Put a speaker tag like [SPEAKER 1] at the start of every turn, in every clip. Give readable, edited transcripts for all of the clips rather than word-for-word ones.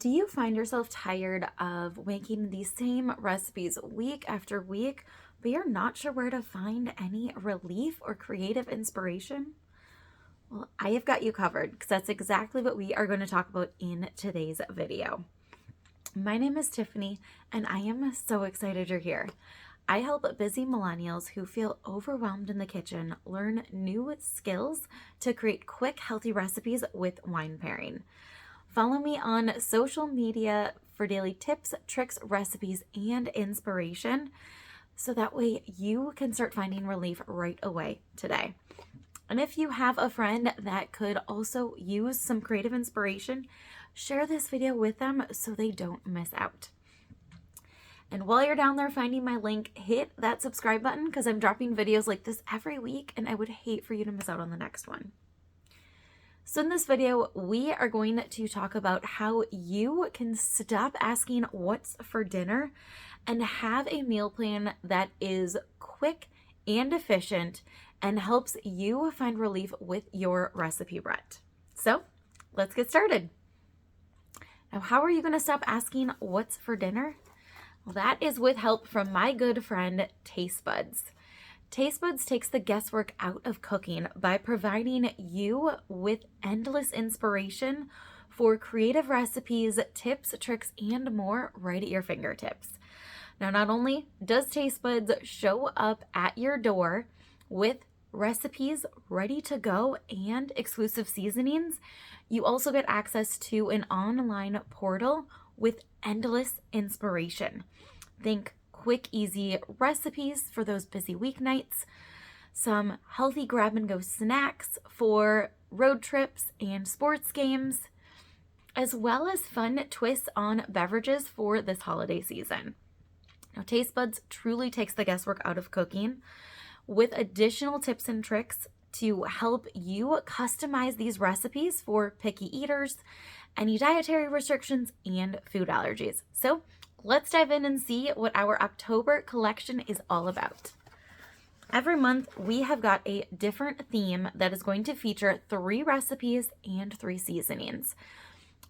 [SPEAKER 1] Do you find yourself tired of making the same recipes week after week, but you're not sure where to find any relief or creative inspiration? Well, I have got you covered because that's exactly what we are going to talk about in today's video. My name is Tiffany, and I am so excited you're here. I help busy millennials who feel overwhelmed in the kitchen learn new skills to create quick, healthy recipes with wine pairing. Follow me on social media for daily tips, tricks, recipes, and inspiration so that way you can start finding relief right away today. And if you have a friend that could also use some creative inspiration, share this video with them so they don't miss out. And while you're down there finding my link, hit that subscribe button because I'm dropping videos like this every week and I would hate for you to miss out on the next one. So in this video, we are going to talk about how you can stop asking what's for dinner and have a meal plan that is quick and efficient and helps you find relief with your recipe rut. So let's get started. Now, how are you going to stop asking what's for dinner? Well, that is with help from my good friend, TasteBuds. TasteBuds takes the guesswork out of cooking by providing you with endless inspiration for creative recipes, tips, tricks, and more right at your fingertips. Now, not only does TasteBuds show up at your door with recipes ready to go and exclusive seasonings, you also get access to an online portal with endless inspiration. Think quick, easy recipes for those busy weeknights, some healthy grab-and-go snacks for road trips and sports games, as well as fun twists on beverages for this holiday season. Now, TasteBuds truly takes the guesswork out of cooking with additional tips and tricks to help you customize these recipes for picky eaters, any dietary restrictions, and food allergies. So let's dive in and see what our October collection is all about. Every month, we have got a different theme that is going to feature 3 recipes and 3 seasonings,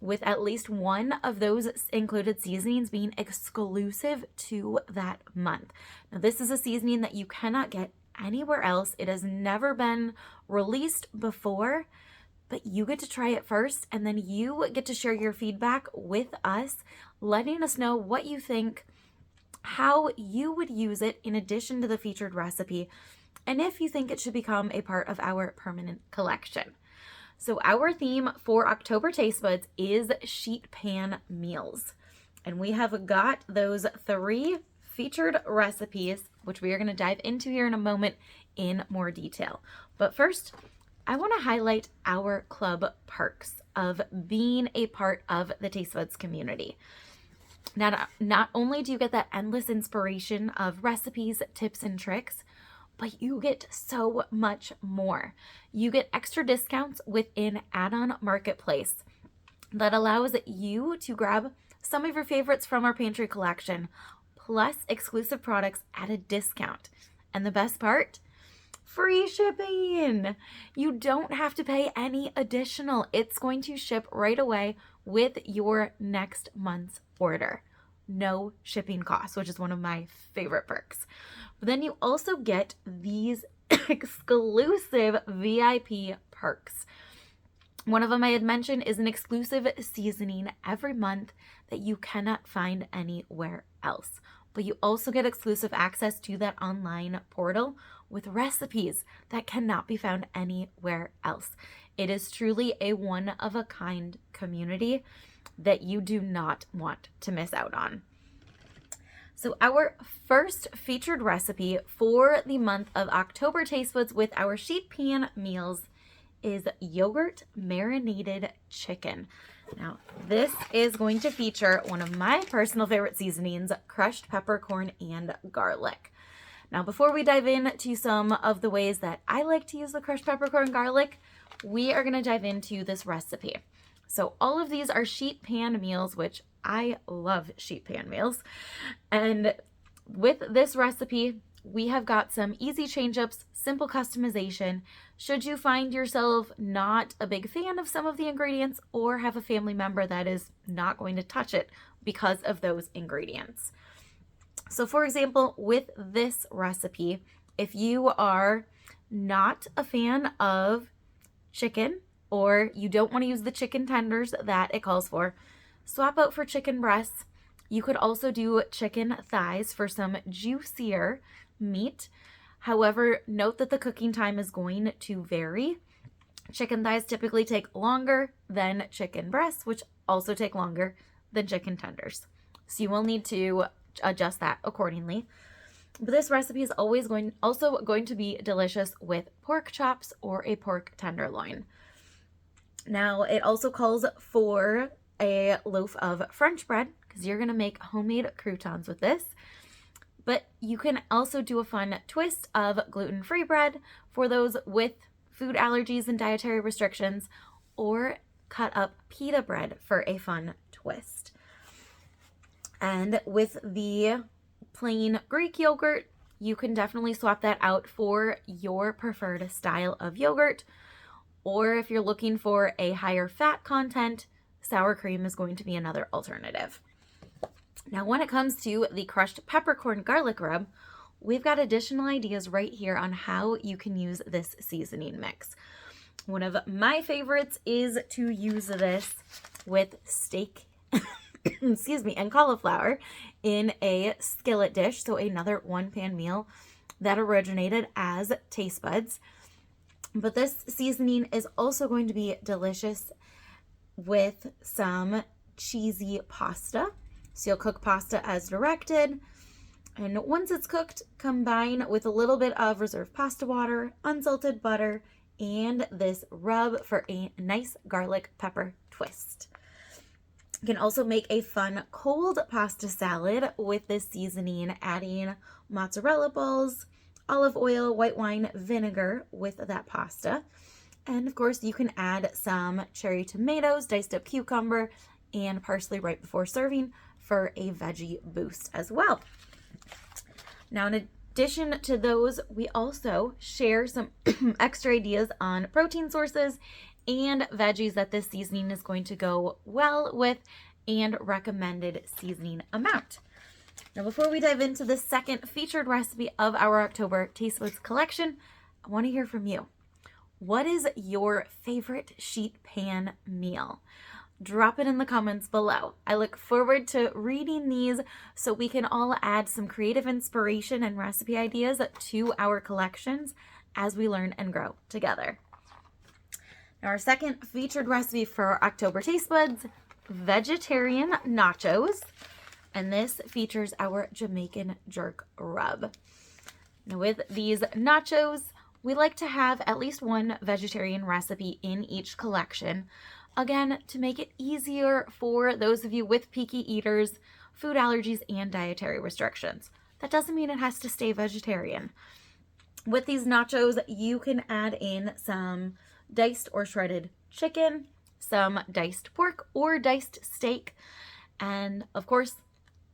[SPEAKER 1] with at least one of those included seasonings being exclusive to that month. Now, this is a seasoning that you cannot get anywhere else. It has never been released before, but you get to try it first, and then you get to share your feedback with us, letting us know what you think, how you would use it in addition to the featured recipe, and if you think it should become a part of our permanent collection. So our theme for October TasteBuds is sheet pan meals, and we have got those 3 featured recipes, which we are going to dive into here in a moment in more detail. But first, I want to highlight our club perks of being a part of the TasteBuds community. Now, not only do you get that endless inspiration of recipes, tips, and tricks, but you get so much more. You get extra discounts within Add-on Marketplace that allows you to grab some of your favorites from our pantry collection, plus exclusive products at a discount. And the best part? Free shipping. You don't have to pay any additional. It's going to ship right away with your next month's order. No shipping costs, which is one of my favorite perks. But then you also get these exclusive VIP perks. One of them I had mentioned is an exclusive seasoning every month that you cannot find anywhere else. But you also get exclusive access to that online portal with recipes that cannot be found anywhere else. It is truly a one-of-a-kind community that you do not want to miss out on. So our first featured recipe for the month of October TasteBuds with our sheet pan meals is yogurt-marinated chicken. Now, this is going to feature one of my personal favorite seasonings, crushed peppercorn and garlic. Now, before we dive into some of the ways that I like to use the crushed peppercorn and garlic, we are going to dive into this recipe. So all of these are sheet pan meals, which I love sheet pan meals. And with this recipe, we have got some easy change-ups, simple customization. Should you find yourself not a big fan of some of the ingredients or have a family member that is not going to touch it because of those ingredients. So for example, with this recipe, if you are not a fan of chicken or you don't want to use the chicken tenders that it calls for, swap out for chicken breasts. You could also do chicken thighs for some juicier meat. However, note that the cooking time is going to vary. Chicken thighs typically take longer than chicken breasts, which also take longer than chicken tenders. So you will need to adjust that accordingly. But this recipe is also going to be delicious with pork chops or a pork tenderloin. Now, it also calls for a loaf of French bread because you're going to make homemade croutons with this. But you can also do a fun twist of gluten-free bread for those with food allergies and dietary restrictions, or cut up pita bread for a fun twist. And with the plain Greek yogurt, you can definitely swap that out for your preferred style of yogurt. Or if you're looking for a higher fat content, sour cream is going to be another alternative. Now, when it comes to the crushed peppercorn garlic rub, we've got additional ideas right here on how you can use this seasoning mix. One of my favorites is to use this with steak, excuse me, and cauliflower in a skillet dish. So another one-pan meal that originated as TasteBuds. But this seasoning is also going to be delicious with some cheesy pasta. So you'll cook pasta as directed. And once it's cooked, combine with a little bit of reserved pasta water, unsalted butter, and this rub for a nice garlic pepper twist. You can also make a fun cold pasta salad with this seasoning, adding mozzarella balls, olive oil, white wine, vinegar with that pasta. And of course, you can add some cherry tomatoes, diced up cucumber, and parsley right before serving for a veggie boost as well. Now, in addition to those, we also share some extra ideas on protein sources and veggies that this seasoning is going to go well with, and recommended seasoning amount. Now, before we dive into the second featured recipe of our October TasteBuds collection, I want to hear from you. What is your favorite sheet pan meal? Drop it in the comments below. I look forward to reading these so we can all add some creative inspiration and recipe ideas to our collections as we learn and grow together. Now, our second featured recipe for October TasteBuds, vegetarian nachos. And this features our Jamaican jerk rub. Now, with these nachos, we like to have at least one vegetarian recipe in each collection. Again, to make it easier for those of you with picky eaters, food allergies, and dietary restrictions. That doesn't mean it has to stay vegetarian. With these nachos, you can add in some diced or shredded chicken, some diced pork or diced steak, and of course,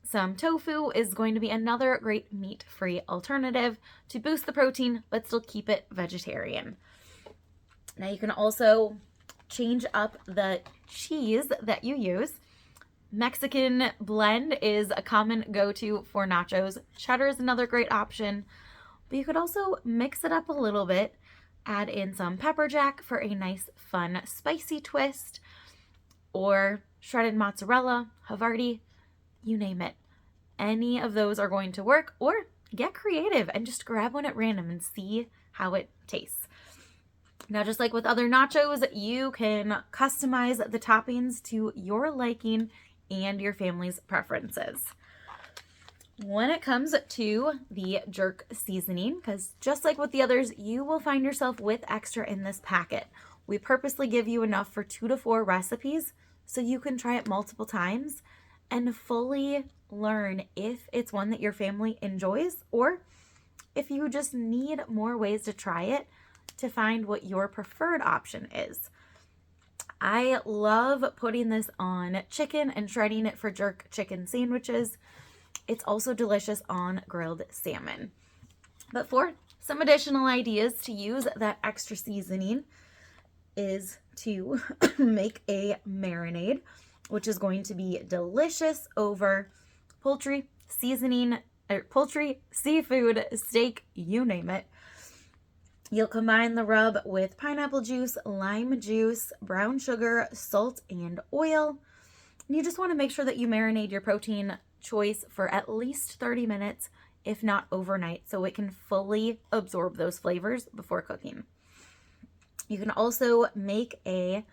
[SPEAKER 1] some tofu is going to be another great meat-free alternative to boost the protein, but still keep it vegetarian. Now, you can also change up the cheese that you use. Mexican blend is a common go-to for nachos. Cheddar is another great option, but you could also mix it up a little bit. Add in some pepper jack for a nice, fun, spicy twist, or shredded mozzarella, Havarti, you name it. Any of those are going to work, or get creative and just grab one at random and see how it tastes. Now, just like with other nachos, you can customize the toppings to your liking and your family's preferences. When it comes to the jerk seasoning, because just like with the others, you will find yourself with extra in this packet. We purposely give you enough for 2 to 4 recipes so you can try it multiple times and fully learn if it's one that your family enjoys, or if you just need more ways to try it to find what your preferred option is. I love putting this on chicken and shredding it for jerk chicken sandwiches. It's also delicious on grilled salmon. But for some additional ideas to use that extra seasoning is to make a marinade, which is going to be delicious over poultry, seasoning, poultry, seafood, steak, you name it. You'll combine the rub with pineapple juice, lime juice, brown sugar, salt, and oil. And you just want to make sure that you marinate your protein choice for at least 30 minutes, if not overnight, so it can fully absorb those flavors before cooking. You can also make a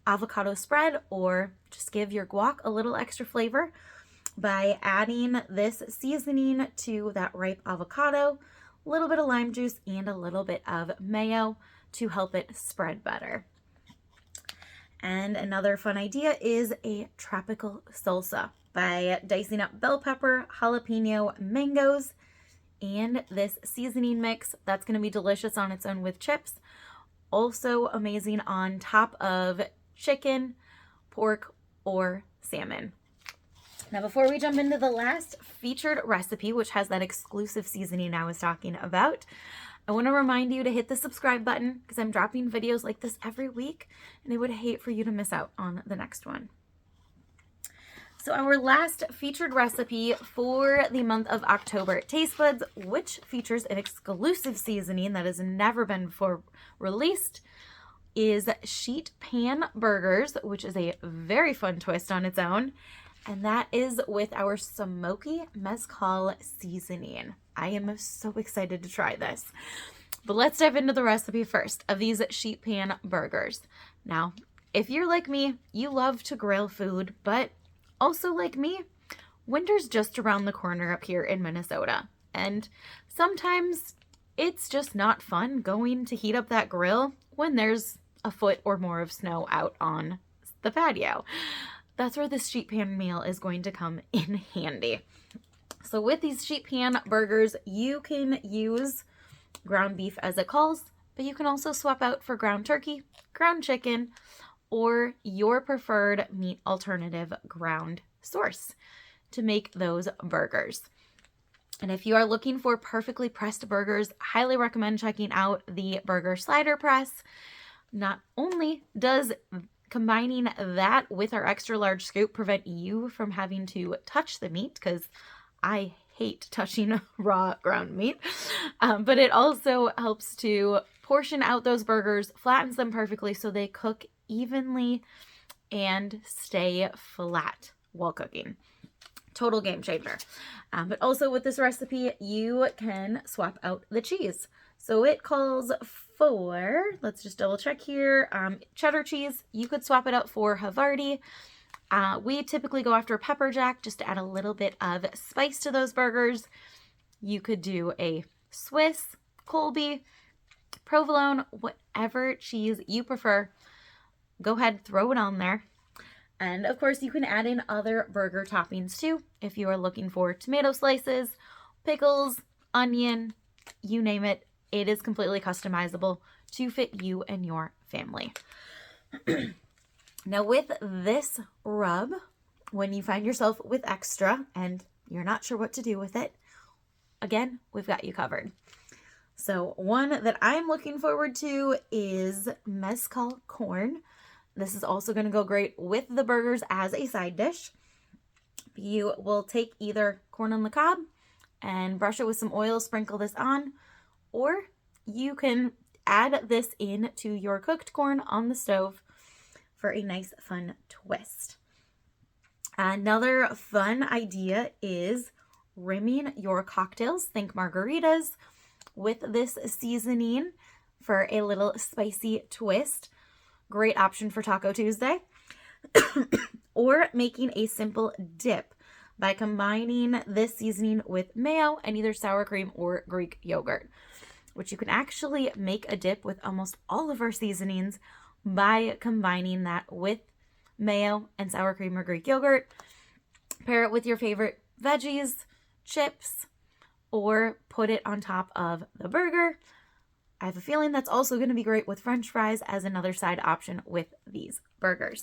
[SPEAKER 1] avocado spread or just give your guac a little extra flavor by adding this seasoning to that ripe avocado, a little bit of lime juice, and a little bit of mayo to help it spread better. And another fun idea is a tropical salsa by dicing up bell pepper, jalapeno, mangoes, and this seasoning mix. That's going to be delicious on its own with chips. Also amazing on top of chicken, pork, or salmon. Now, before we jump into the last featured recipe, which has that exclusive seasoning I was talking about, I want to remind you to hit the subscribe button because I'm dropping videos like this every week, and I would hate for you to miss out on the next one. So our last featured recipe for the month of October at TasteBuds, which features an exclusive seasoning that has never been before released, is sheet pan burgers, which is a very fun twist on its own. And that is with our Smoky Mezcal seasoning. I am so excited to try this. But let's dive into the recipe first of these sheet pan burgers. Now, if you're like me, you love to grill food, but also like me, winter's just around the corner up here in Minnesota. And sometimes it's just not fun going to heat up that grill when there's a foot or more of snow out on the patio. That's where this sheet pan meal is going to come in handy. So with these sheet pan burgers, you can use ground beef as it calls, but you can also swap out for ground turkey, ground chicken, or your preferred meat alternative ground source to make those burgers. And if you are looking for perfectly pressed burgers, I highly recommend checking out the burger slider press. Not only does combining that with our extra large scoop prevent you from having to touch the meat, because I hate touching raw ground meat, but it also helps to portion out those burgers, flattens them perfectly so they cook evenly and stay flat while cooking. Total game changer. But also with this recipe, you can swap out the cheese. So it calls for, let's just double check here, cheddar cheese. You could swap it out for Havarti. We typically go after pepper jack just to add a little bit of spice to those burgers. You could do a Swiss, Colby, provolone, whatever cheese you prefer. Go ahead, throw it on there. And of course, you can add in other burger toppings too. If you are looking for tomato slices, pickles, onion, you name it, it is completely customizable to fit you and your family. Now with this rub, when you find yourself with extra and you're not sure what to do with it, again, we've got you covered. So one that I'm looking forward to is mezcal corn. This is also going to go great with the burgers as a side dish. You will take either corn on the cob and brush it with some oil, sprinkle this on, or you can add this into your cooked corn on the stove for a nice fun twist. Another fun idea is rimming your cocktails, think margaritas, with this seasoning for a little spicy twist. Great option for Taco Tuesday. Or making a simple dip by combining this seasoning with mayo and either sour cream or Greek yogurt, which you can actually make a dip with almost all of our seasonings by combining that with mayo and sour cream or Greek yogurt. Pair it with your favorite veggies, chips, or put it on top of the burger. I have a feeling that's also going to be great with French fries as another side option with these burgers.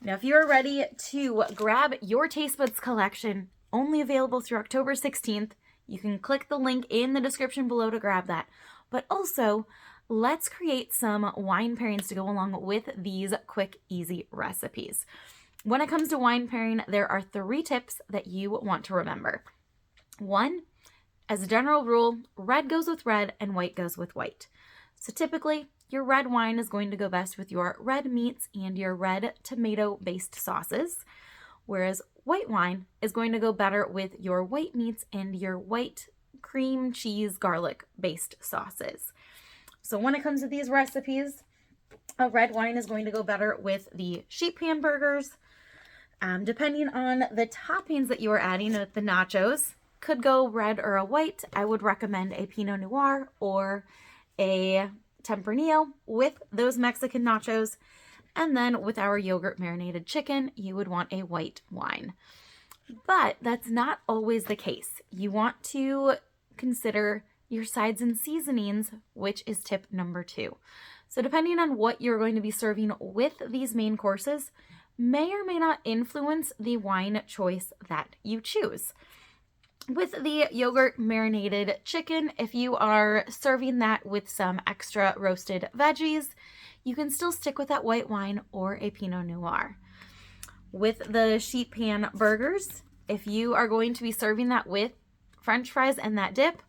[SPEAKER 1] Now, if you're ready to grab your TasteBuds collection, only available through October 16th, You can click the link in the description below to grab that. But also, let's create some wine pairings to go along with these quick, easy recipes. When it comes to wine pairing, there are 3 tips that you want to remember. 1, as a general rule, red goes with red and white goes with white. So typically, your red wine is going to go best with your red meats and your red tomato-based sauces, whereas white wine is going to go better with your white meats and your white cream cheese garlic-based sauces. So when it comes to these recipes, a red wine is going to go better with the sheet pan burgers. Depending on the toppings that you are adding with the nachos, could go red or a white. I would recommend a Pinot Noir or a Tempranillo with those Mexican nachos. And then with our yogurt marinated chicken, you would want a white wine. But that's not always the case. You want to consider your sides and seasonings, which is tip number 2. So depending on what you're going to be serving with these main courses, may or may not influence the wine choice that you choose. With the yogurt marinated chicken, if you are serving that with some extra roasted veggies, you can still stick with that white wine or a Pinot Noir. With the sheet pan burgers, if you are going to be serving that with French fries and that dip,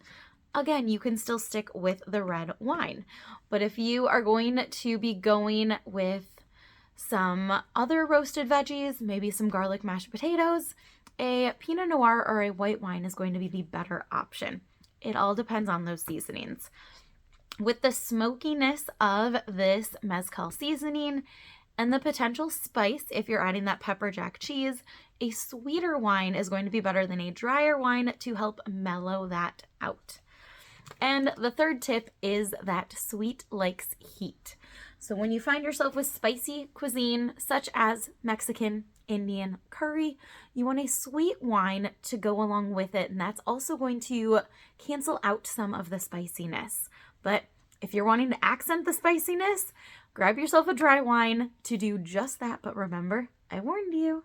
[SPEAKER 1] again, you can still stick with the red wine. But if you are going to be going with some other roasted veggies, maybe some garlic mashed potatoes, a Pinot Noir or a white wine is going to be the better option. It all depends on those seasonings. With the smokiness of this Mezcal seasoning and the potential spice, if you're adding that pepper jack cheese, a sweeter wine is going to be better than a drier wine to help mellow that out. And the 3rd tip is that sweet likes heat. So when you find yourself with spicy cuisine, such as Mexican, Indian, curry, you want a sweet wine to go along with it, and that's also going to cancel out some of the spiciness. But if you're wanting to accent the spiciness, grab yourself a dry wine to do just that. But remember, I warned you.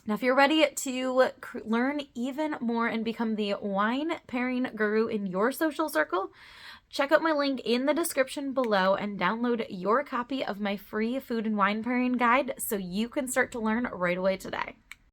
[SPEAKER 1] Now, if you're ready to learn even more and become the wine pairing guru in your social circle, check out my link in the description below and download your copy of my free food and wine pairing guide so you can start to learn right away today.